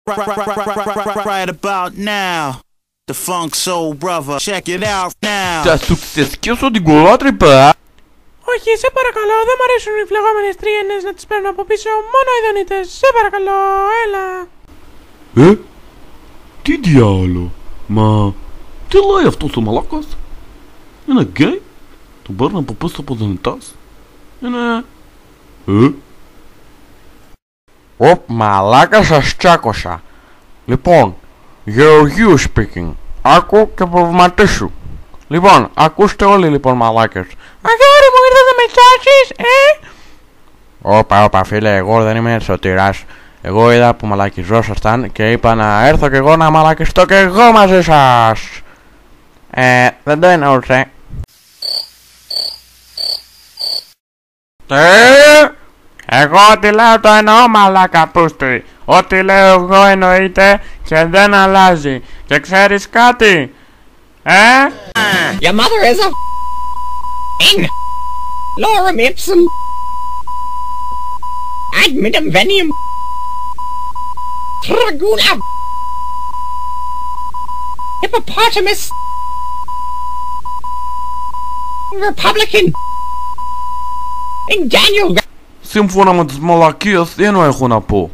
Right about now, the Funk Soul Brother. Check it out now. Θα σου ξεσκίσω την κολότρυπα. Όχι, σε παρακαλώ, δεν μ' αρέσουν οι φλεγόμενες τριένες να τις παίρνω από πίσω, μόνο οι δονήτες. Σε παρακαλώ, έλα. Τι διάλο. Μα, τι λέει αυτός ο μαλάκας? Είναι γκέι? Τον παίρνω από πίσω από δονητάς? Είναι... Οπ, μαλάκα, σας τσάκωσα. Λοιπόν, Γεωργίου speaking. Άκου και προβληματίσου. Λοιπόν, ακούστε όλοι λοιπόν μαλάκες. Αγόρι μου, ήρθες να με τσάσεις, Όπα φίλε, εγώ δεν είμαι σωτηράς. Εγώ είδα που μαλακιζόσασταν και είπα να έρθω κι εγώ να μαλακιστώ κι εγώ μαζί σας. Δεν το εννοούσε. Εγώ ό,τι λέω το εννοώ μαλάκα πούστη. Ό,τι λέω εγώ εννοείται και δεν αλλάζει. Και ξέρεις κάτι? Your mother is a f***ing lorem ipsum admitum venium traguna hippopotamus Republican in Daniel. Σύμφωνα με τις μαλακίες, τι εννοώ έχω να πω?